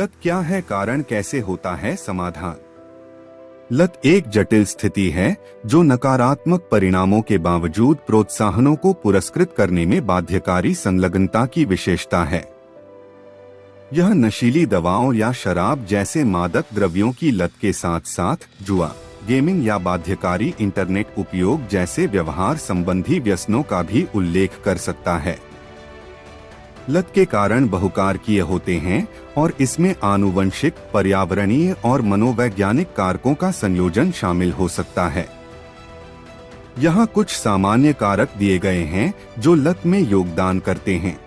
लत क्या है, कारण कैसे होता है समाधान। लत एक जटिल स्थिति है जो नकारात्मक परिणामों के बावजूद प्रोत्साहनों को पुरस्कृत करने में बाध्यकारी संलग्नता की विशेषता है। यह नशीली दवाओं या शराब जैसे मादक द्रव्यों की लत के साथ साथ जुआ, गेमिंग या बाध्यकारी इंटरनेट उपयोग जैसे व्यवहार संबंधी व्यसनों का भी उल्लेख कर सकता है। लत के कारण बहुकारकीय होते हैं और इसमें आनुवंशिक, पर्यावरणीय और मनोवैज्ञानिक कारकों का संयोजन शामिल हो सकता है। यहाँ कुछ सामान्य कारक दिए गए हैं जो लत में योगदान करते हैं।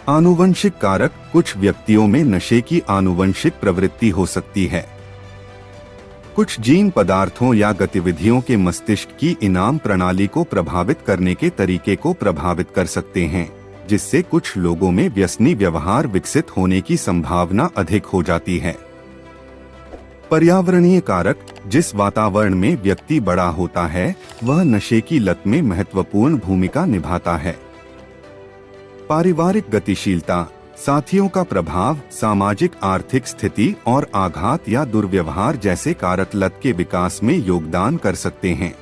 आनुवंशिक कारक, कुछ व्यक्तियों में नशे की आनुवंशिक प्रवृत्ति हो सकती है। कुछ जीन पदार्थों या गतिविधियों के मस्तिष्क की इनाम प्रणाली को प्रभावित करने के तरीके को प्रभावित कर सकते हैं, जिससे कुछ लोगों में व्यसनी व्यवहार विकसित होने की संभावना अधिक हो जाती है। पर्यावरणीय कारक, जिस वातावरण में व्यक्ति बड़ा होता है वह नशे की लत में महत्वपूर्ण भूमिका निभाता है। पारिवारिक गतिशीलता, साथियों का प्रभाव, सामाजिक आर्थिक स्थिति और आघात या दुर्व्यवहार जैसे कारक लत के विकास में योगदान कर सकते हैं।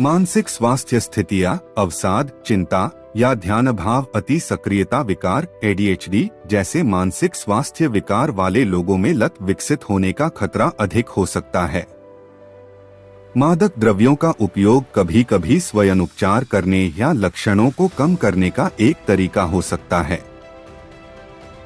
मानसिक स्वास्थ्य स्थितियां, अवसाद, चिंता या ध्यान अभाव, अति सक्रियता विकार, ADHD जैसे मानसिक स्वास्थ्य विकार वाले लोगों में लत विकसित होने का खतरा अधिक हो सकता है। मादक द्रव्यों का उपयोग कभी कभी स्वयं उपचार करने या लक्षणों को कम करने का एक तरीका हो सकता है।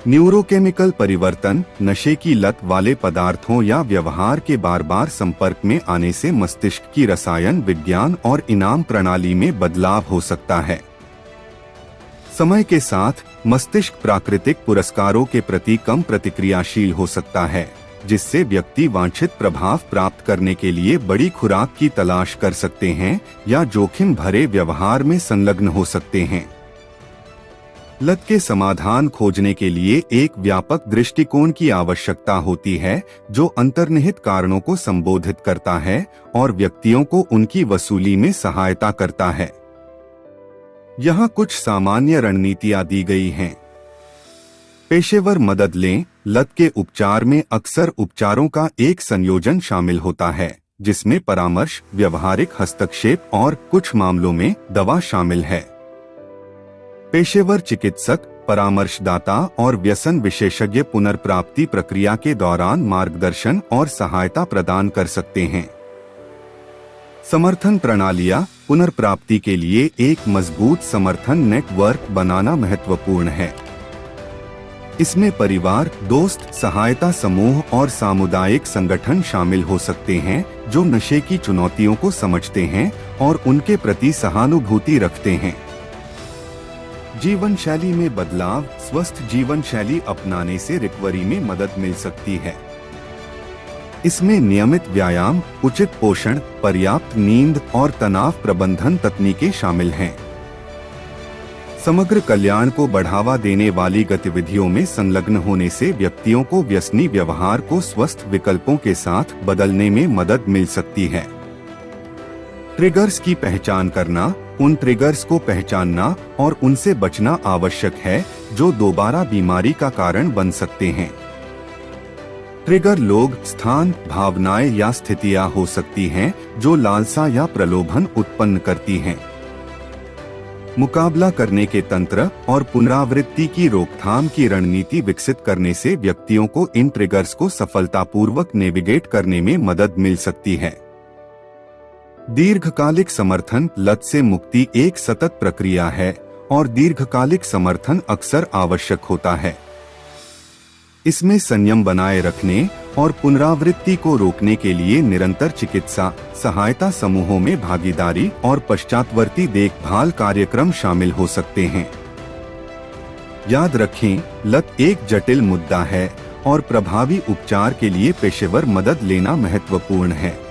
न्यूरोकेमिकल परिवर्तन, नशे की लत वाले पदार्थों या व्यवहार के बार बार संपर्क में आने से मस्तिष्क की रसायन विज्ञान और इनाम प्रणाली में बदलाव हो सकता है। समय के साथ मस्तिष्क प्राकृतिक पुरस्कारों के प्रति कम प्रतिक्रियाशील हो सकता है, जिससे व्यक्ति वांछित प्रभाव प्राप्त करने के लिए बड़ी खुराक की तलाश कर सकते हैं या जोखिम भरे व्यवहार में संलग्न हो सकते हैं। लत के समाधान खोजने के लिए एक व्यापक दृष्टिकोण की आवश्यकता होती है जो अंतर्निहित कारणों को संबोधित करता है और व्यक्तियों को उनकी वसूली में सहायता करता है। यहाँ कुछ सामान्य रणनीतियां दी गई हैं। पेशेवर मदद लें। लत के उपचार में अक्सर उपचारों का एक संयोजन शामिल होता है, जिसमें परामर्श, व्यवहारिक हस्तक्षेप और कुछ मामलों में दवा शामिल है। पेशेवर चिकित्सक, परामर्शदाता और व्यसन विशेषज्ञ पुनर्प्राप्ति प्रक्रिया के दौरान मार्गदर्शन और सहायता प्रदान कर सकते हैं। समर्थन प्रणालियां, पुनर्प्राप्ति के लिए एक मजबूत समर्थन नेटवर्क बनाना महत्वपूर्ण है। इसमें परिवार, दोस्त, सहायता समूह और सामुदायिक संगठन शामिल हो सकते हैं जो नशे की चुनौतियों को समझते हैं और उनके प्रति सहानुभूति रखते हैं। जीवन शैली में बदलाव, स्वस्थ जीवन शैली अपनाने से रिकवरी में मदद मिल सकती है। इसमें नियमित व्यायाम, उचित पोषण, पर्याप्त नींद और तनाव प्रबंधन तकनीकें शामिल हैं। समग्र कल्याण को बढ़ावा देने वाली गतिविधियों में संलग्न होने से व्यक्तियों को व्यसनी व्यवहार को स्वस्थ विकल्पों के साथ बदलने में मदद मिल सकती है। ट्रिगर्स की पहचान करना, उन ट्रिगर्स को पहचानना और उनसे बचना आवश्यक है जो दोबारा बीमारी का कारण बन सकते हैं। ट्रिगर लोग, स्थान, भावनाएं या स्थितियां हो सकती हैं जो लालसा या प्रलोभन उत्पन्न करती हैं। मुकाबला करने के तंत्र और पुनरावृत्ति की रोकथाम की रणनीति विकसित करने से व्यक्तियों को इन ट्रिगर्स को सफलतापूर्वक नेविगेट करने में मदद मिल सकती है। दीर्घकालिक समर्थन, लत से मुक्ति एक सतत प्रक्रिया है और दीर्घकालिक समर्थन अक्सर आवश्यक होता है। इसमें संयम बनाए रखने और पुनरावृत्ति को रोकने के लिए निरंतर चिकित्सा, सहायता समूहों में भागीदारी और पश्चातवर्ती देखभाल कार्यक्रम शामिल हो सकते हैं। याद रखें, लत एक जटिल मुद्दा है और प्रभावी उपचार के लिए पेशेवर मदद लेना महत्वपूर्ण है।